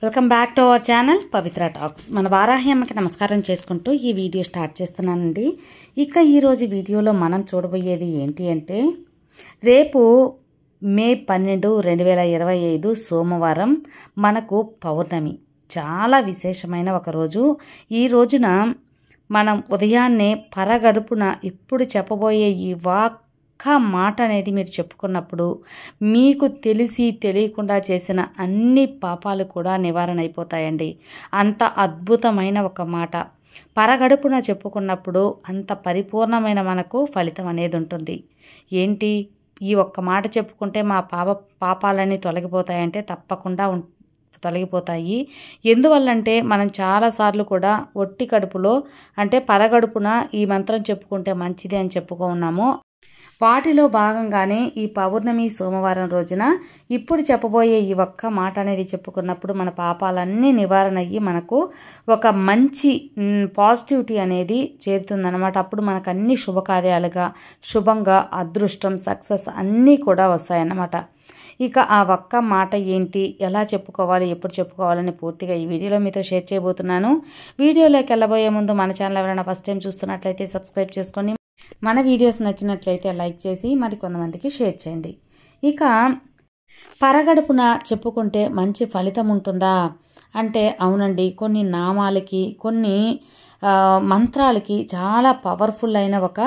Welcome back to our channel Pavitra talks. మన వారాహి అమ్మకి నమస్కారం చేసుకుంటూ ఈ వీడియో స్టార్ట్ చేస్తున్నానండి. ఇక ఈరోజు వీడియోలో మనం చూడబోయేది ఏంటి అంటే, రేపు మే 12, 2025 సోమవారం మనకు పౌర్ణమి. చాలా విశేషమైన ఒక రోజు. ఈ రోజున మనం ఉదయాన్నే పరగడుపున ఇప్పుడు చెప్పబోయే ఈ మాట అనేది మీరు చెప్పుకున్నప్పుడు మీకు తెలిసి తెలియకుండా చేసిన అన్ని పాపాలు కూడా నివారణ అయిపోతాయండి. అంత అద్భుతమైన ఒక మాట పరగడుపున చెప్పుకున్నప్పుడు అంత పరిపూర్ణమైన మనకు ఫలితం అనేది ఉంటుంది. ఏంటి, ఈ ఒక్క మాట చెప్పుకుంటే మా పాపాలన్నీ తొలగిపోతాయంటే తప్పకుండా తొలగిపోతాయి. ఎందువల్లంటే మనం చాలాసార్లు కూడా ఒట్టి కడుపులో అంటే పరగడుపున ఈ మంత్రం చెప్పుకుంటే మంచిది అని చెప్పుకున్నాము. వాటిలో భాగంగానే ఈ పౌర్ణమి సోమవారం రోజున ఇప్పుడు చెప్పబోయే ఈ ఒక్క మాట అనేది చెప్పుకున్నప్పుడు మన పాపాలన్నీ నివారణ అయ్యి మనకు ఒక మంచి పాజిటివిటీ అనేది చేరుతుందన్నమాట. అప్పుడు మనకు అన్ని శుభకార్యాలుగా శుభంగా అదృష్టం సక్సెస్ అన్నీ కూడా వస్తాయన్నమాట. ఇక ఆ ఒక్క మాట ఏంటి, ఎలా చెప్పుకోవాలి, ఎప్పుడు చెప్పుకోవాలని పూర్తిగా ఈ వీడియోలో మీతో షేర్ చేయబోతున్నాను. వీడియోలోకి వెళ్ళబోయే ముందు మన ఛానల్ ఎవరైనా ఫస్ట్ టైం చూస్తున్నట్లయితే సబ్స్క్రైబ్ చేసుకొని మన వీడియోస్ నచ్చినట్లయితే లైక్ చేసి మరి కొంతమందికి షేర్ చేయండి. ఇక పరగడుపున చెప్పుకుంటే మంచి ఫలితం ఉంటుందా అంటే అవునండి. కొన్ని నామాలకి కొన్ని మంత్రాలకి చాలా పవర్ఫుల్ అయిన ఒక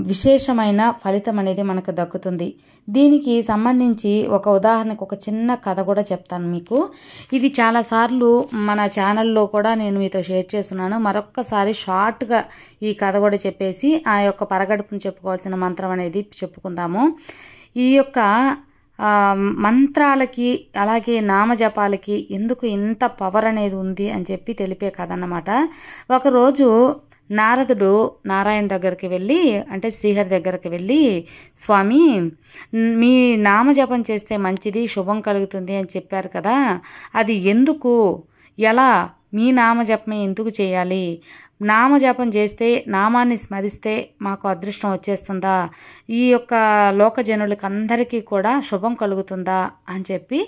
విశేషమైన ఫలితం అనేది మనకు దక్కుతుంది. దీనికి సంబంధించి ఒక ఉదాహరణకు ఒక చిన్న కథ కూడా చెప్తాను మీకు. ఇది చాలాసార్లు మన ఛానల్లో కూడా నేను మీతో షేర్ చేస్తున్నాను. మరొక్కసారి షార్ట్గా ఈ కథ కూడా చెప్పేసి ఆ యొక్క పరగడుపును చెప్పుకోవాల్సిన మంత్రం అనేది చెప్పుకుందాము. ఈ యొక్క మంత్రాలకి అలాగే నామజపాలకి ఎందుకు ఇంత పవర్ అనేది ఉంది అని చెప్పి తెలిపే కథ అన్నమాట. ఒకరోజు నారదుడు నారాయణ దగ్గరికి వెళ్ళి అంటే శ్రీహరి దగ్గరికి వెళ్ళి, స్వామి మీ నామజపం చేస్తే మంచిది శుభం కలుగుతుంది అని చెప్పారు కదా, అది ఎందుకు, ఎలా, మీ నామజపమే ఎందుకు చేయాలి, నామజపం చేస్తే నామాన్ని స్మరిస్తే మాకు అదృష్టం వచ్చేస్తుందా, ఈ యొక్క లోకజనులకు అందరికీ కూడా శుభం కలుగుతుందా అని చెప్పి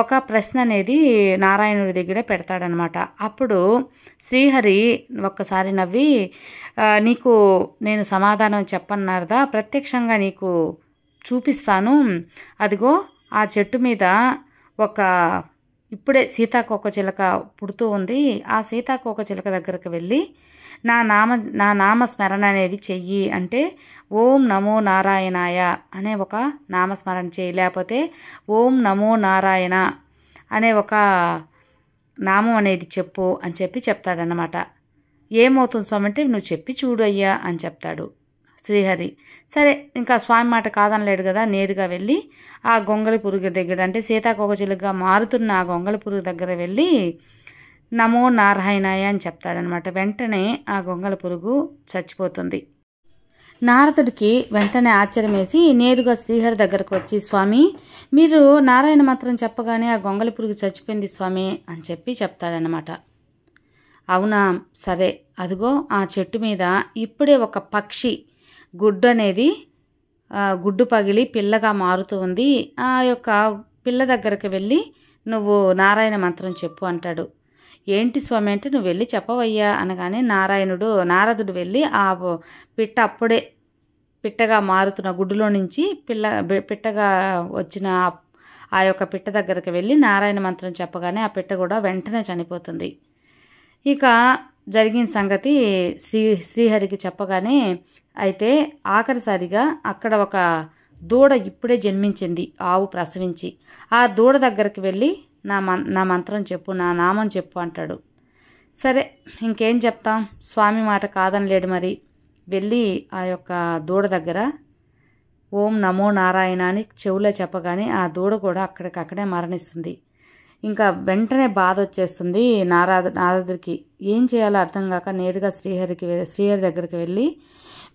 ఒక ప్రశ్న అనేది నారాయణుడి దగ్గర పెడతాడనమాట. అప్పుడు శ్రీహరి ఒక్కసారి నవ్వి, నీకు నేను సమాధానం చెప్పన్నారదా, ప్రత్యక్షంగా నీకు చూపిస్తాను, అదిగో ఆ చెట్టు మీద ఒక ఇప్పుడే సీతాకోకచిలక పుడుతూ ఉంది, ఆ సీతాకోకచిలక దగ్గరకు వెళ్ళి నా నామస్మరణ అనేది చెయ్యి అంటే ఓం నమో నారాయణాయ అనే ఒక నామస్మరణ చేయి, లేకపోతే ఓం నమో నారాయణ అనే ఒక నామం అనేది చెప్పు అని చెప్పి చెప్తాడనమాట. ఏమవుతుంది స్వామి అంటే నువ్వు చెప్పి చూడు అయ్యా అని చెప్తాడు శ్రీహరి. సరే, ఇంకా స్వామి మాట కాదనలేడు కదా, నేరుగా వెళ్ళి ఆ గొంగళి పురుగు దగ్గర అంటే సీతాకోకచిలుకగా మారుతున్న ఆ గొంగళి పురుగు దగ్గర వెళ్ళి నమో నారాయణాయ అని చెప్తాడనమాట. వెంటనే ఆ గొంగళి పురుగు చచ్చిపోతుంది. నారదుడికి వెంటనే ఆశ్చర్యం వేసి నేరుగా శ్రీహరి దగ్గరకు వచ్చి, స్వామి మీరు నారాయణ మంత్రం చెప్పగానే ఆ గొంగళి పురుగు చచ్చిపోయింది స్వామి అని చెప్పి చెప్తాడనమాట. అవునా, సరే, అదిగో ఆ చెట్టు మీద ఇప్పుడే ఒక పక్షి గుడ్డు అనేది గుడ్డు పగిలి పిల్లగా మారుతూ ఉంది, ఆ యొక్క పిల్ల దగ్గరికి వెళ్ళి నువ్వు నారాయణ మంత్రం చెప్పు అంటాడు. ఏంటి స్వామి అంటే నువ్వు వెళ్ళి చెప్పవయ్యా అనగానే నారదుడు వెళ్ళి ఆ పిట్ట అప్పుడే పిట్టగా మారుతున్న గుడ్డులో నుంచి పిట్టగా వచ్చిన ఆ యొక్క పిట్ట దగ్గరికి వెళ్ళి నారాయణ మంత్రం చెప్పగానే ఆ పిట్ట కూడా వెంటనే చనిపోతుంది. ఇక జరిగిన సంగతి శ్రీహరికి చెప్పగానే అయితే ఆఖరిసారిగా అక్కడ ఒక దూడ ఇప్పుడే జన్మించింది, ఆవు ప్రసవించి, ఆ దూడ దగ్గరికి వెళ్ళి నా మంత్రం చెప్పు, నా నామం చెప్పు అంటాడు. సరే, ఇంకేం చెప్తాం, స్వామి మాట కాదనలేడు. మరి వెళ్ళి ఆ యొక్క దూడ దగ్గర ఓం నమో నారాయణ అని చెవులో చెప్పగానే ఆ దూడ కూడా అక్కడికక్కడే మరణిస్తుంది. ఇంకా వెంటనే బాధ వచ్చేస్తుంది నారదుడికి. ఏం చేయాలో అర్థం కాక నేరుగా శ్రీహరి దగ్గరికి వెళ్ళి,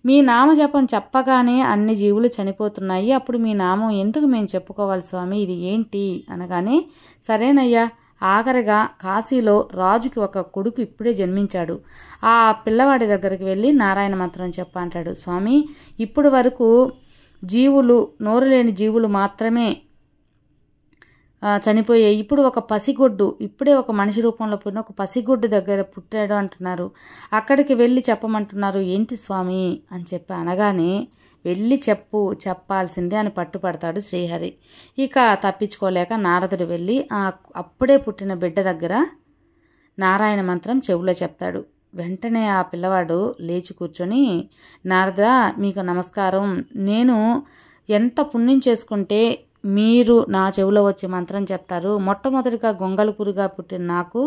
మీ నామజపం చెప్పగానే అన్ని జీవులు చనిపోతున్నాయి, అప్పుడు మీ నామం ఎందుకు మేము చెప్పుకోవాలి స్వామి, ఇది ఏంటి అనగానే, సరేనయ్యా, ఆఖరిగా కాశీలో రాజుకి ఒక కొడుకు ఇప్పుడే జన్మించాడు, ఆ పిల్లవాడి దగ్గరికి వెళ్ళి నారాయణ మంత్రం చెప్ప అంటాడు. స్వామి ఇప్పుడు వరకు జీవులు నోరు లేని జీవులు మాత్రమే చనిపోయే ఇప్పుడు ఒక పసిగొడ్డు, ఇప్పుడే ఒక మనిషి రూపంలో పుట్టిన ఒక పసిగొడ్డు దగ్గర పుట్టాడు అంటున్నారు. అక్కడికి వెళ్ళి చెప్పమంటున్నారు. ఏంటి స్వామి అని చెప్పి అనగానే వెళ్ళి చెప్పాల్సిందే అని పట్టుపడతాడు శ్రీహరి. ఇక తప్పించుకోలేక నారదుడు వెళ్ళి అప్పుడే పుట్టిన బిడ్డ దగ్గర నారాయణ మంత్రం చెవులో చెప్తాడు. వెంటనే ఆ పిల్లవాడు లేచి కూర్చొని, నారద మీకు నమస్కారం, నేను ఎంత పుణ్యం చేసుకుంటే మీరు నా చెవిలో వచ్చి మంత్రం చెప్తారు. మొట్టమొదటిగా గొంగళపురుగా పుట్టిన నాకు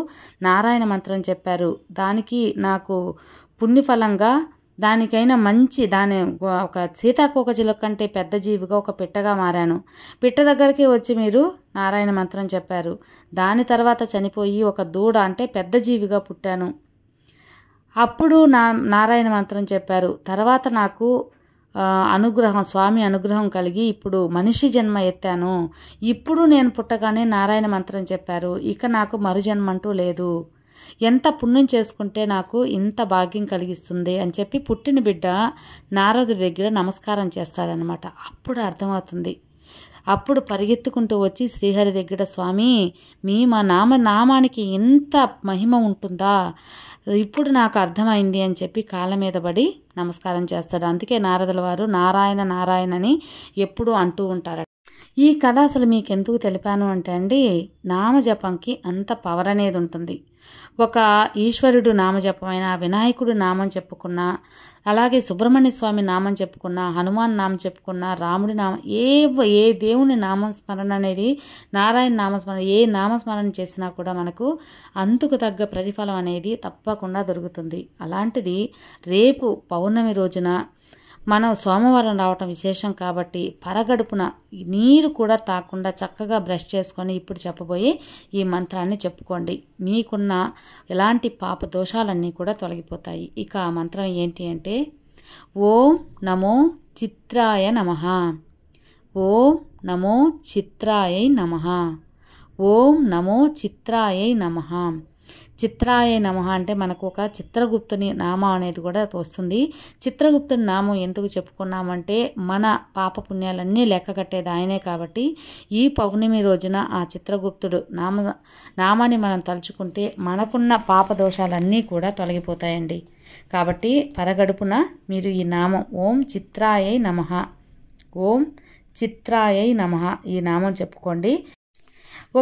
నారాయణ మంత్రం చెప్పారు. దానికి నాకు పుణ్యఫలంగా దానికైనా మంచి ఒక సీతాకోకచిలుక కంటే పెద్ద జీవిగా ఒక పిట్టగా మారాను. పిట్ట దగ్గరికి వచ్చి మీరు నారాయణ మంత్రం చెప్పారు. దాని తర్వాత చనిపోయి ఒక దూడ అంటే పెద్ద జీవిగా పుట్టాను. అప్పుడు నారాయణ మంత్రం చెప్పారు. తర్వాత నాకు స్వామి అనుగ్రహం కలిగి ఇప్పుడు మనిషి జన్మ ఎత్తాను. ఇప్పుడు నేను పుట్టగానే నారాయణ మంత్రం చెప్పారు. ఇక నాకు మరుజన్మ అంటూ లేదు. ఎంత పుణ్యం చేసుకుంటే నాకు ఇంత భాగ్యం కలిగిస్తుంది అని చెప్పి పుట్టిన బిడ్డ నారదుడి దగ్గర నమస్కారం చేస్తాడనమాట. అప్పుడు అర్థమవుతుంది. అప్పుడు పరిగెత్తుకుంటూ వచ్చి శ్రీహరి దగ్గర, స్వామి మా నామానికి ఇంత మహిమ ఉంటుందా, ఇప్పుడు నాకు అర్థమైంది అని చెప్పి కాళ్ళ మీద పడి నమస్కారం చేస్తాడు. అందుకే నారదుల వారు నారాయణ నారాయణ అని ఎప్పుడూ అంటూ ఉంటారు. ఈ కథ అసలు మీకు ఎందుకు తెలిపాను అంటే అండి, నామజపంకి అంత పవర్ అనేది ఉంటుంది. ఒక ఈశ్వరుడు నామజపమైన, వినాయకుడు నామం చెప్పుకున్నా, అలాగే సుబ్రహ్మణ్య స్వామి నామం చెప్పుకున్నా, హనుమాన్ నామం చెప్పుకున్నా, రాముడి నామం, ఏ దేవుని నామస్మరణ అనేది, నారాయణ నామస్మరణ, ఏ నామస్మరణ చేసినా కూడా మనకు అందుకు తగ్గ ప్రతిఫలం అనేది తప్పకుండా దొరుకుతుంది. అలాంటిది రేపు పౌర్ణమి రోజున మనం సోమవారం రావటం విశేషం కాబట్టి పరగడుపున నీరు కూడా తాకుండా చక్కగా బ్రష్ చేసుకొని ఇప్పుడు చెప్పబోయే ఈ మంత్రాన్ని చెప్పుకోండి. మీకున్న ఎలాంటి పాప దోషాలన్నీ కూడా తొలగిపోతాయి. ఇక ఆ మంత్రం ఏంటి అంటే, ఓం నమో చిత్రాయ నమః, ఓం నమో చిత్రాయ నమః, ఓం నమో చిత్రాయ నమః. చిత్రాయ నమః అంటే మనకు ఒక చిత్రగుప్తుని నామం అనేది కూడా వస్తుంది. చిత్రగుప్తుని నామం ఎందుకు చెప్పుకున్నామంటే మన పాప పుణ్యాలన్నీ లెక్క కట్టేది ఆయనే కాబట్టి ఈ పౌర్ణమి రోజున ఆ చిత్రగుప్తుడు నామాన్ని మనం తలుచుకుంటే మనకున్న పాప దోషాలన్నీ కూడా తొలగిపోతాయండి. కాబట్టి పరగడుపున మీరు ఈ నామం ఓం చిత్రాయ నమః, ఓం చిత్రాయ నమః ఈ నామం చెప్పుకోండి.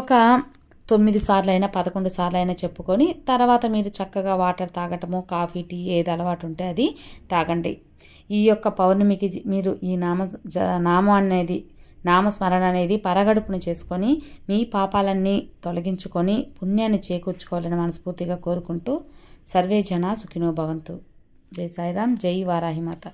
ఒక 9 సార్లు అయినా 11 సార్లు అయినా చెప్పుకొని తర్వాత మీరు చక్కగా వాటర్ తాగటము, కాఫీ, టీ ఏది అలవాటు ఉంటే అది తాగండి. ఈ యొక్క పౌర్ణమికి మీరు ఈ నామస్మరణ అనేది పరగడుపును చేసుకొని మీ పాపాలన్నీ తొలగించుకొని పుణ్యాన్ని చేకూర్చుకోవాలని మనస్ఫూర్తిగా కోరుకుంటూ సర్వే జన సుఖినో భవంతు. జై సాయిరాం, జై వారాహిమాత.